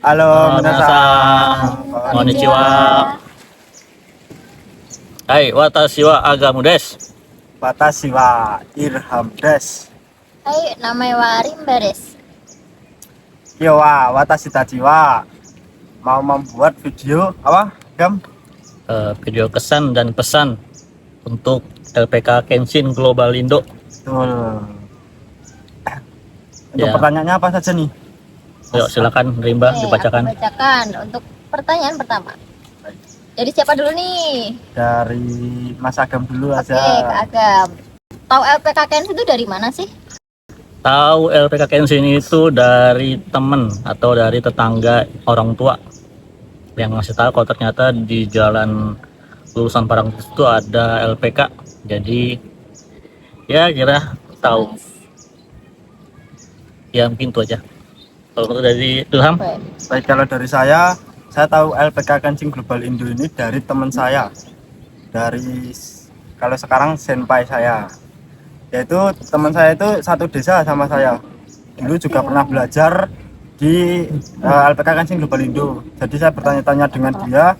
Halo, Minasan. Konnichiwa. Hai, watashi wa Agamu desu. Watashi wa Irham desu. Hai, namanya Warim Bares. Yo wa watashi tachi wa mau membuat video apa, Gam? Video kesan dan pesan untuk LPK Kenshin Global Indo. Betul. Untuk Ya. pertanyaannya apa saja nih? Yuk silakan Rimba Oke, dibacakan. aku bacakan untuk pertanyaan pertama. Jadi siapa dulu nih? Dari Mas Agam dulu Oke, aja. Kak Agam. Tahu LPK Kenshin itu dari mana sih? Tahu LPK Kenshin itu dari temen atau dari tetangga orang tua yang ngasih tahu kalau ternyata di jalan lulusan Parangtritis itu ada LPK. Jadi ya kira tahu. Ya mungkin itu aja. Kalau menurut dari Ilham, Oke. Baik, kalau dari saya tahu LPK Kenshin Global Indo ini dari teman saya. Dari kalau sekarang senpai saya. Yaitu teman saya itu satu desa sama saya. Dulu juga pernah belajar di LPK Kenshin Global Indo. Jadi saya bertanya-tanya dengan dia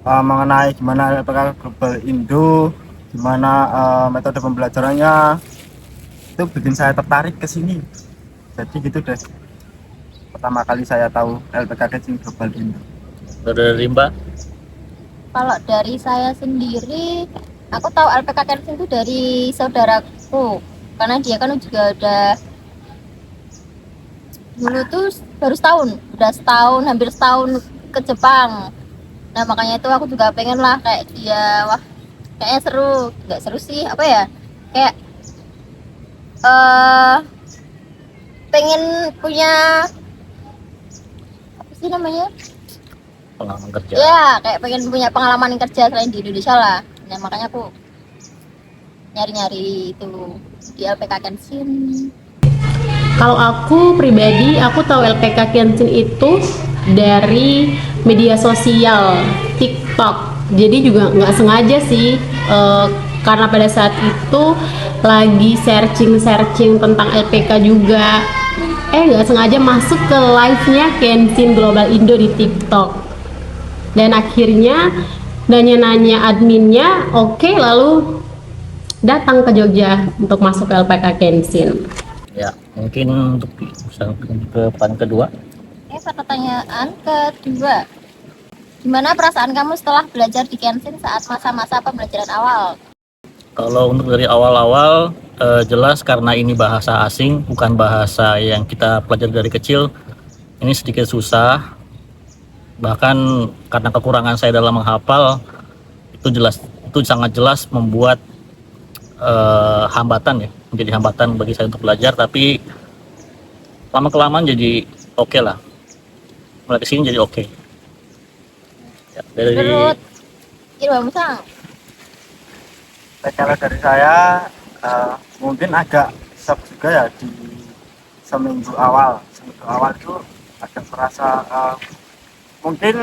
mengenai gimana LPK Global Indo, gimana metode pembelajarannya. Itu bikin saya tertarik ke sini. Jadi gitu deh. Pertama kali saya tahu LPK Kenshin Global Indo. dari Rimba, Kalau dari saya sendiri, aku tahu LPK Kenshin itu dari saudaraku. Karena dia kan juga udah dulu tuh baru setahun, udah setahun, hampir setahun ke Jepang. Nah makanya itu aku juga pengen lah kayak dia. Wah, kayaknya seru. Nggak seru sih, apa ya, kayak pengen punya apa sih namanya, pengalaman kerja. ya kayak pengen punya pengalaman kerja selain di Indonesia lah. Nah makanya aku nyari-nyari itu di LPK Kenshin. Kalau aku pribadi, aku tahu LPK Kenshin itu dari media sosial TikTok. Jadi juga nggak sengaja sih, karena pada saat itu lagi searching tentang LPK juga. Nggak sengaja masuk ke live-nya Kenshin Global Indo di TikTok. Dan akhirnya nanya-nanya adminnya, oke, lalu datang ke Jogja untuk masuk ke LPK Kenshin. Ya, mungkin untuk ke pertanyaan kedua. Pertanyaan kedua, gimana perasaan kamu setelah belajar di Kenshin saat masa-masa pembelajaran awal? Kalau untuk dari awal-awal, jelas karena ini bahasa asing, bukan bahasa yang kita pelajari dari kecil, ini sedikit susah. Bahkan karena kekurangan saya dalam menghafal, itu sangat jelas membuat hambatan ya, menjadi hambatan bagi saya untuk belajar. Tapi lama kelamaan jadi oke lah, mulai kesini jadi oke. Ya, dari Menurut Irwan Musang, Kalau dari saya mungkin agak shock juga ya di seminggu awal itu agak merasa mungkin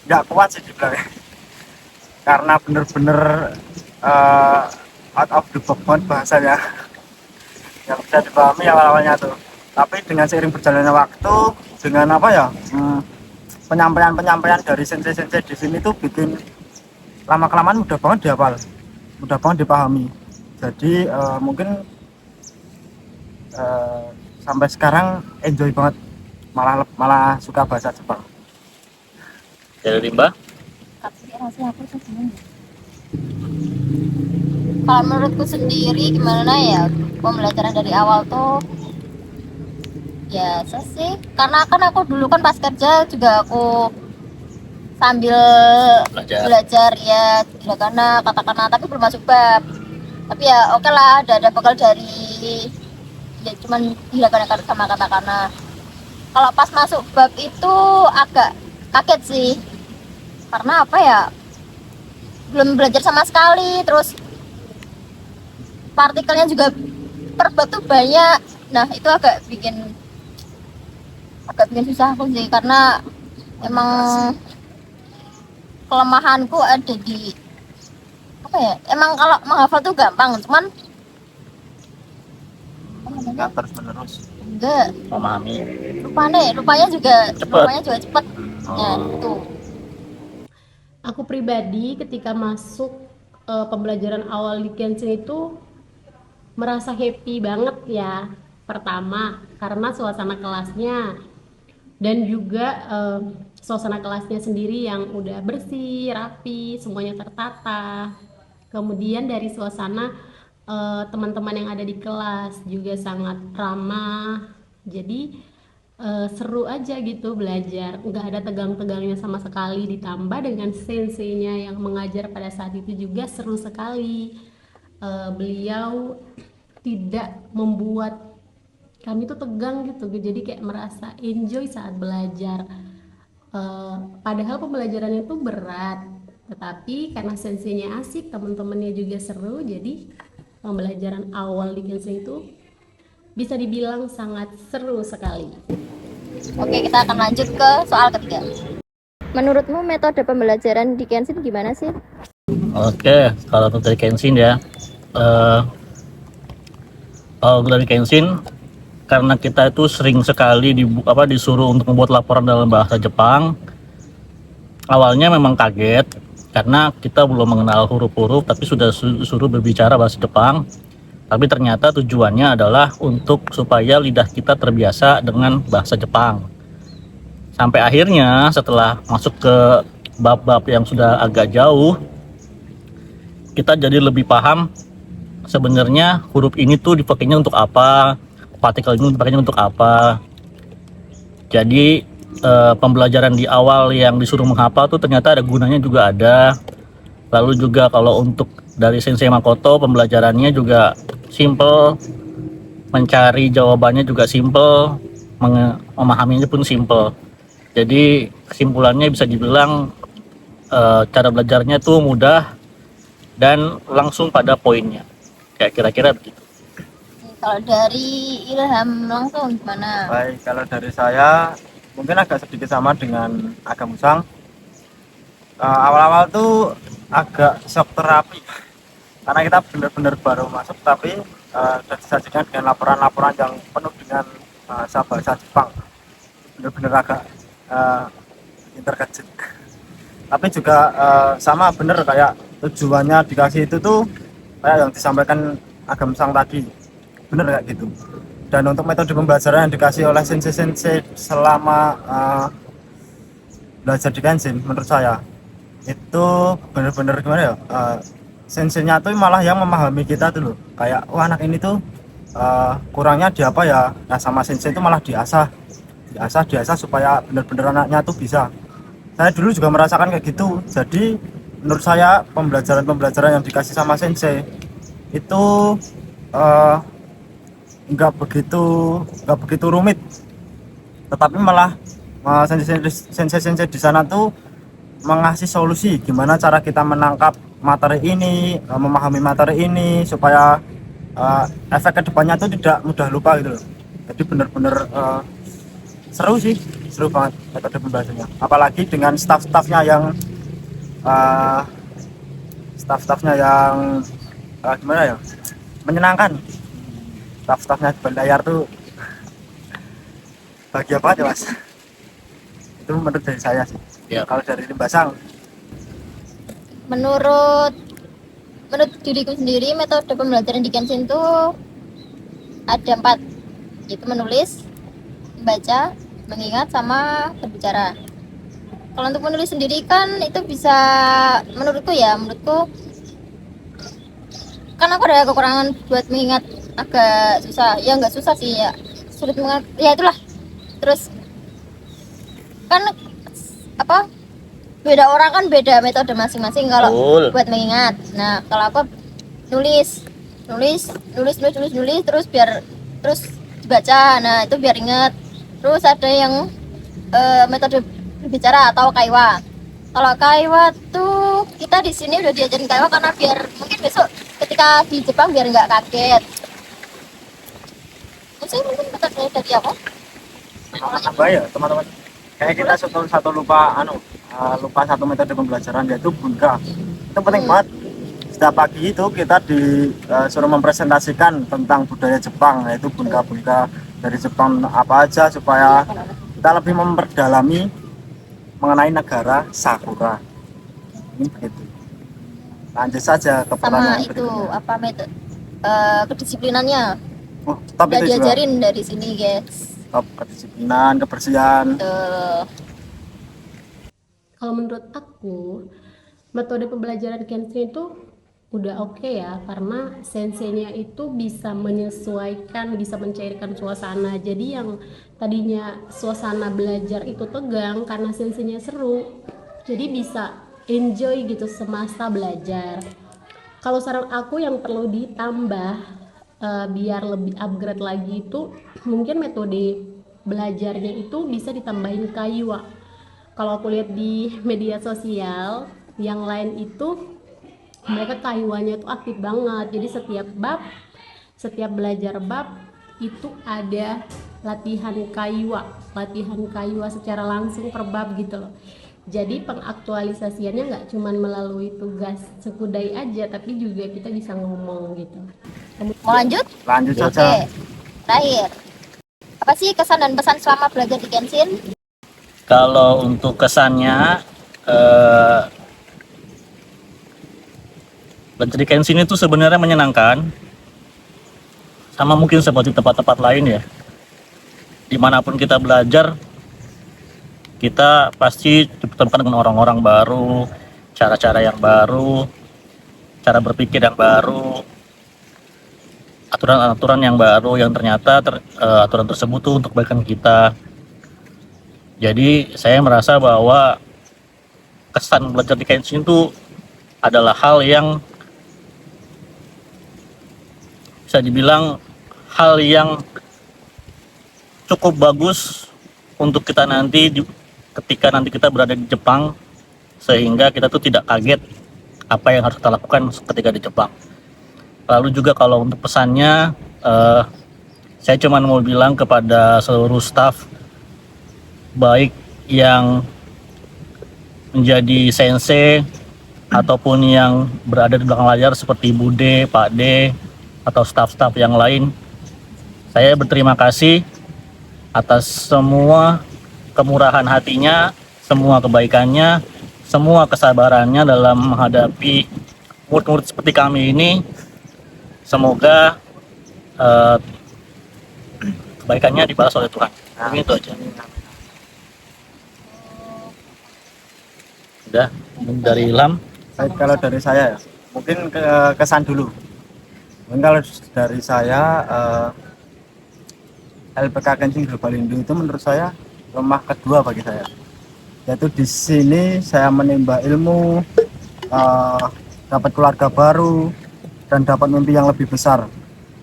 nggak kuat sih dibilang, karena bener-bener out of the box banget bahasanya yang bisa dipahami awal-awalnya tuh. Tapi dengan seiring berjalannya waktu, dengan apa ya, penyampaian dari sensei-sensei di sini tuh bikin lama kelamaan mudah banget dihafal, mudah banget dipahami. Jadi mungkin sampai sekarang enjoy banget, malah suka bahasa Jepang. dari Rimba, kalau menurutku sendiri gimana ya, pembelajaran dari awal tuh biasa sih, karena kan aku dulu kan pas kerja juga aku sambil belajar ya hiragana, katakana, tapi belum masuk bab. Tapi ya oke lah, ada bekal dari ya cuman hiragana sama katakana. Kalau pas masuk bab itu agak kaget sih, karena apa ya, belum belajar sama sekali, terus partikelnya juga per bab tuh banyak. Nah itu agak bikin susah aku sih, karena emang kelemahanku ada di apa ya, emang kalau menghafal tuh gampang, cuman Nggak terus menerus. enggak. memahami. Lupanya juga Cepet. cepet. Nah, Oh. itu. Aku pribadi ketika masuk pembelajaran awal di Kenshin itu merasa happy banget ya. Pertama, karena suasana kelasnya dan juga suasana kelasnya sendiri yang udah bersih, rapi, semuanya tertata. Kemudian dari suasana teman-teman yang ada di kelas juga sangat ramah. Jadi seru aja gitu belajar, nggak ada tegang-tegangnya sama sekali, ditambah dengan senseinya yang mengajar pada saat itu juga seru sekali. Beliau tidak membuat kami tuh tegang gitu, jadi kayak merasa enjoy saat belajar. Padahal pembelajarannya itu berat, tetapi karena senseinya asik, teman-temannya juga seru, jadi pembelajaran awal di Kensei itu bisa dibilang sangat seru sekali. Oke, kita akan lanjut ke soal ketiga. Menurutmu metode pembelajaran di Kenshin gimana sih? Oke, kalau untuk dari Kenshin ya, kalau dari Kenshin, karena kita itu sering sekali disuruh untuk membuat laporan dalam bahasa Jepang. Awalnya memang kaget karena kita belum mengenal huruf-huruf, tapi sudah disuruh berbicara bahasa Jepang. Tapi ternyata tujuannya adalah untuk supaya lidah kita terbiasa dengan bahasa Jepang. Sampai akhirnya setelah masuk ke bab-bab yang sudah agak jauh, kita jadi lebih paham sebenarnya huruf ini tuh dipakainya untuk apa, partikel ini dipakainya untuk apa. Jadi pembelajaran di awal yang disuruh menghafal tuh ternyata ada gunanya juga ada. Lalu juga kalau untuk dari Sensei Makoto, pembelajarannya juga simple, mencari jawabannya juga simple, memahaminya pun simple. Jadi kesimpulannya bisa dibilang cara belajarnya tuh mudah dan langsung pada poinnya. Kayak kira-kira begitu. Kalau dari Ilham langsung gimana? Baik, kalau dari saya mungkin agak sedikit sama dengan Agam Musang. Awal-awal tuh agak shock terapi karena kita benar-benar baru masuk, tapi sudah disajikan dengan laporan-laporan yang penuh dengan bahasa Jepang. Benar-benar agak terkejut. Tapi juga sama bener kayak tujuannya dikasih itu tuh kayak yang disampaikan Agam Sang tadi, bener kayak gitu. Dan untuk metode pembelajaran yang dikasih oleh sensei selama belajar di Kenshin, menurut saya itu bener-bener gimana ya, senseinya tuh malah yang memahami kita tuh loh, kayak wah anak ini tuh kurangnya di apa ya, nah sama sensei itu malah diasah supaya bener-bener anaknya tuh bisa. Saya dulu juga merasakan kayak gitu. Jadi menurut saya pembelajaran yang dikasih sama sensei itu nggak begitu rumit, tetapi malah sensei di sana tuh mengasih solusi gimana cara kita menangkap materi ini, memahami materi ini supaya efek kedepannya tuh tidak mudah lupa gitu loh. Jadi bener-bener seru banget metode pembahasannya, apalagi dengan staff-staffnya yang gimana ya, menyenangkan. Staff-staffnya di layar tuh bahagia banget ya mas. Itu menurut dari saya sih. Ya. Kalau dari Limbasang, Menurut diriku sendiri, metode pembelajaran di Kenshin itu ada 4, yaitu menulis, membaca, mengingat, sama berbicara. Kalau untuk menulis sendiri kan itu bisa, menurutku kan aku ada kekurangan buat mengingat, agak susah ya, nggak susah sih ya, sulit mengingat ya, itulah. Terus kan apa, beda orang kan beda metode masing-masing kalau buat mengingat. Nah kalau aku nulis terus dibaca, nah itu biar ingat. Terus ada yang metode berbicara atau kaiwa. Kalau kaiwa tuh kita di sini udah diajarin kaiwa karena biar mungkin besok ketika di Jepang biar nggak kaget. Saya mungkin metode dari apa? apa ya teman-teman? Kayak kita satu lupa satu metode pembelajaran, yaitu bunka. Itu penting banget. Setiap pagi itu kita disuruh mempresentasikan tentang budaya Jepang, yaitu bunka-bunka dari Jepang apa aja supaya kita lebih memperdalami mengenai negara Sakura. Ini begitu. Lanjut saja ke Sama pertanyaan itu berikutnya. apa metode kedisiplinannya Oh, tetap udah itu juga. diajarin dari sini guys. Tetap kedisiplinan, kebersihan. Tuh. Kalau menurut aku, metode pembelajaran Kenshin itu udah oke ya, karena senseinya itu bisa menyesuaikan, bisa mencairkan suasana. Jadi yang tadinya suasana belajar itu tegang karena senseinya seru, jadi bisa enjoy gitu semasa belajar. Kalau saran aku yang perlu ditambah biar lebih upgrade lagi itu mungkin metode belajarnya itu bisa ditambahin kaiwa. Kalau aku lihat di media sosial yang lain itu mereka kaiwanya itu aktif banget, jadi setiap belajar bab itu ada latihan kaiwa secara langsung per bab gitu loh. Jadi pengaktualisasiannya nggak cuma melalui tugas sekudai aja, tapi juga kita bisa ngomong gitu. Mau lanjut? Lanjut Oke. saja. Terakhir. Apa sih kesan dan pesan selama belajar di Kenshin? Kalau untuk kesannya, eh, belajar di Kenshin itu sebenarnya menyenangkan, sama mungkin seperti tempat-tempat lain ya. Dimanapun kita belajar, kita pasti dipertemukan dengan orang-orang baru, cara-cara yang baru, cara berpikir yang baru, aturan-aturan yang baru yang ternyata aturan tersebut tuh untuk kebaikan kita. Jadi saya merasa bahwa kesan belajar di Kenshin itu adalah hal yang bisa dibilang hal yang cukup bagus untuk kita nanti ketika nanti kita berada di Jepang, sehingga kita tuh tidak kaget apa yang harus kita lakukan ketika di Jepang. Lalu juga kalau untuk pesannya, saya cuma mau bilang kepada seluruh staff, baik yang menjadi sensei ataupun yang berada di belakang layar seperti Bude, Pak D, atau staff-staff yang lain, saya berterima kasih atas semua kemurahan hatinya, semua kebaikannya, semua kesabarannya dalam menghadapi murid-murid seperti kami ini. Semoga kebaikannya dibalas oleh Tuhan. Begitu aja. Udah, dari Ilham. Baik, kalau dari saya ya, mungkin kesan dulu. Mungkin kalau dari saya, LPK Kenshin Global Indo itu menurut saya rumah kedua bagi saya. Yaitu di sini saya menimba ilmu, dapat keluarga baru, dan dapat mimpi yang lebih besar.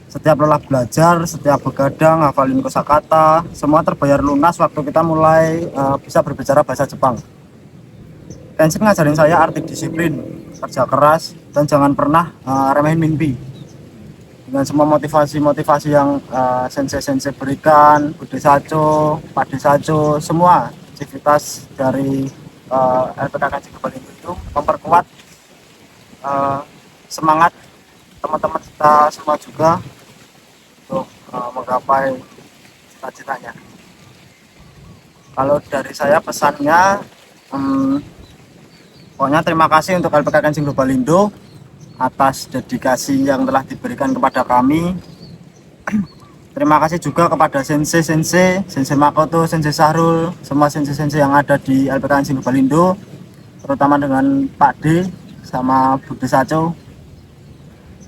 Setiap lelah belajar, setiap begadang, hafalin kosakata, semua terbayar lunas waktu kita mulai bisa berbicara bahasa Jepang. Kenshin ngajarin saya arti disiplin, kerja keras, dan jangan pernah remehin mimpi. Dengan semua motivasi-motivasi yang sensei-sensei berikan, Bude Sacho, Pak De Sacho, semua aktivitas dari LPK Kenshin Global Indo itu memperkuat semangat teman-teman kita semua juga untuk menggapai cita-citanya. Kalau dari saya pesannya, pokoknya terima kasih untuk LPK Kenshin Global Indo atas dedikasi yang telah diberikan kepada kami. Terima kasih juga kepada sensei Makoto, sensei Sahrul, semua sensei yang ada di LPK Kenshin Global Indo, terutama dengan Pak D sama Bude Sacho.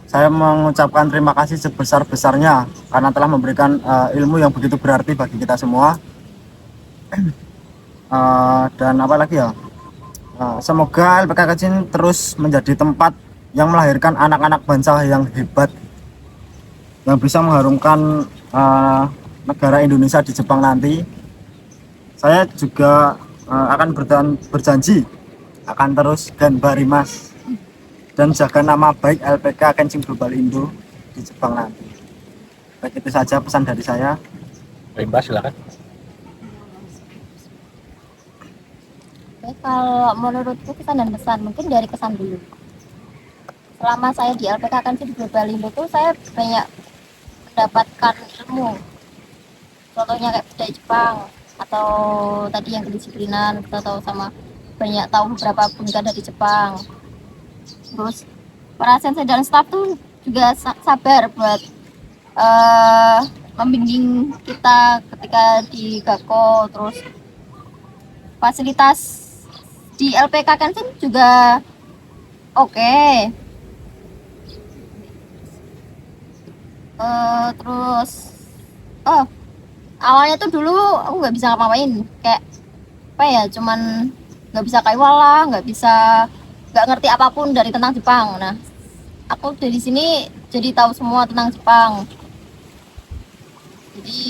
Saya mengucapkan terima kasih sebesar-besarnya karena telah memberikan ilmu yang begitu berarti bagi kita semua. Dan apa lagi ya? Semoga LPK Kenshin terus menjadi tempat yang melahirkan anak-anak bangsa yang hebat, yang bisa mengharumkan negara Indonesia di Jepang nanti. Saya juga akan berjanji akan terus ganbarimas dan jaga nama baik LPK Kenshin Global Indo di Jepang nanti. Baik, itu saja pesan dari saya. Rimba, silakan. Oke, kalau menurutku kesan dan pesan, mungkin dari kesan dulu. Selama saya di LPK Kenshin Global Indo tuh saya banyak mendapatkan ilmu contohnya kayak budaya Jepang atau tadi yang kedisiplinan, kita tahu sama banyak tahu beberapa budaya dari Jepang. Terus para sensei dan staff tuh juga sabar buat membimbing kita ketika di Gakko. Terus fasilitas di LPK Kenshin juga oke. Terus awalnya tuh dulu aku nggak bisa ngapa-ngapain, kayak apa ya, cuman nggak bisa kaiwala, nggak ngerti apapun dari tentang Jepang. Nah, aku dari sini jadi tahu semua tentang Jepang. Jadi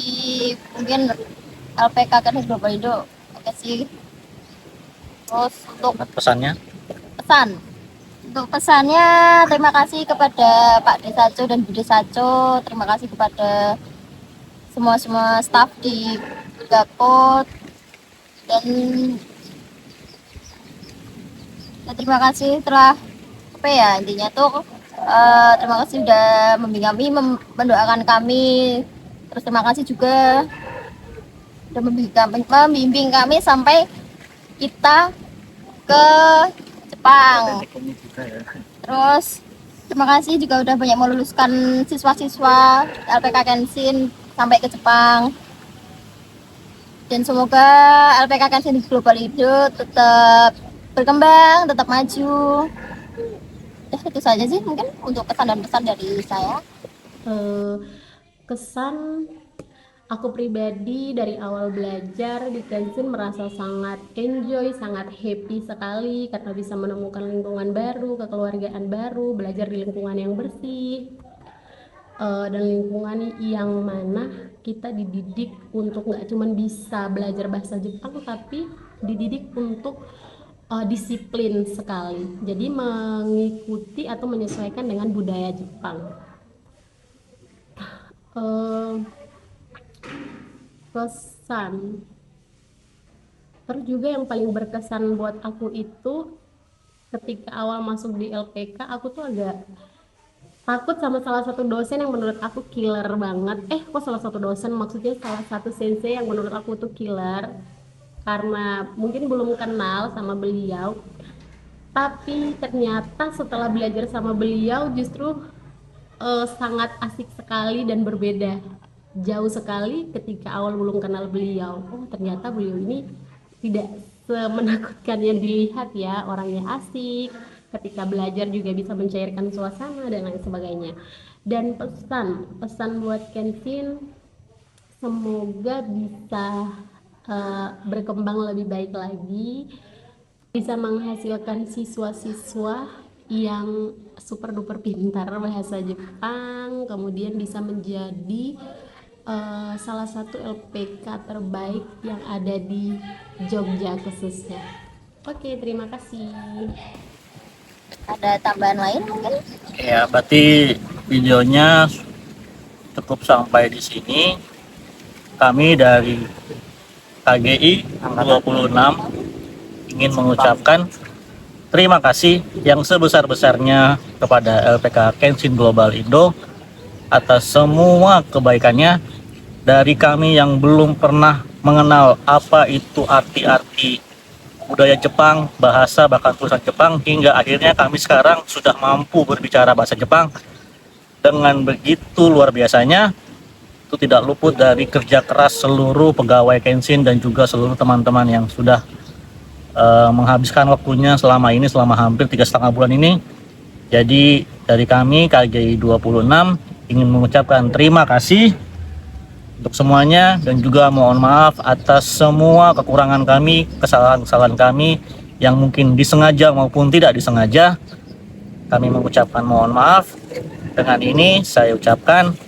mungkin LPK kan Global Indo oke sih. Terus untuk Pesannya? pesannya, terima kasih kepada Pak Desaco dan Bu Desaco, terima kasih kepada semua staf di Gakko, dan terima kasih telah apa ya, intinya tuh terima kasih sudah membimbing kami, mendoakan kami. Terus terima kasih juga sudah membimbing kami sampai kita ke Jepang. Terus terima kasih juga udah banyak meluluskan siswa-siswa LPK Kenshin sampai ke Jepang. Dan semoga LPK Kenshin Global Indo tetap berkembang, tetap maju. Ya, itu saja sih mungkin untuk kesan dan pesan dari saya. Kesan aku pribadi dari awal belajar di Kenshin merasa sangat enjoy, sangat happy sekali karena bisa menemukan lingkungan baru, kekeluargaan baru, belajar di lingkungan yang bersih, dan lingkungan yang mana kita dididik untuk nggak cuma bisa belajar bahasa Jepang, tapi dididik untuk disiplin sekali. Jadi mengikuti atau menyesuaikan dengan budaya Jepang. Pesan terus juga yang paling berkesan buat aku itu ketika awal masuk di LPK, aku tuh agak takut sama salah satu dosen yang menurut aku killer banget. Kok salah satu dosen, maksudnya salah satu sensei yang menurut aku tuh killer, karena mungkin belum kenal sama beliau, tapi ternyata setelah belajar sama beliau justru sangat asik sekali dan berbeda jauh sekali ketika awal belum kenal beliau. Ternyata beliau ini tidak semenakutkan yang dilihat ya, orangnya asik, ketika belajar juga bisa mencairkan suasana dan lain sebagainya. Dan pesan buat Kenshin, semoga bisa berkembang lebih baik lagi, bisa menghasilkan siswa-siswa yang super duper pintar bahasa Jepang, kemudian bisa menjadi salah satu LPK terbaik yang ada di Jogja khususnya. Oke, terima kasih. Ada tambahan lain mungkin? Ya, berarti videonya cukup sampai di sini. Kami dari KGI 26 ingin mengucapkan terima kasih yang sebesar-besarnya kepada LPK Kenshin Global Indo atas semua kebaikannya. Dari kami yang belum pernah mengenal apa itu arti-arti budaya Jepang, bahasa, bahkan tulisan Jepang, hingga akhirnya kami sekarang sudah mampu berbicara bahasa Jepang dengan begitu luar biasanya. Itu tidak luput dari kerja keras seluruh pegawai Kenshin dan juga seluruh teman-teman yang sudah menghabiskan waktunya selama hampir 3,5 bulan ini. Jadi dari kami KGI 26 ingin mengucapkan terima kasih untuk semuanya, dan juga mohon maaf atas semua kekurangan kami, kesalahan-kesalahan kami yang mungkin disengaja maupun tidak disengaja. Kami mengucapkan mohon maaf. Dengan ini saya ucapkan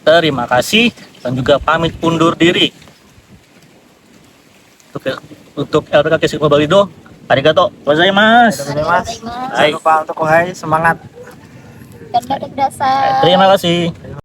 terima kasih dan juga pamit undur diri. Untuk LPK Kenshin Global Indo, arigato gozaimasu. Jangan lupa untuk semangat. Dan Terima kasih.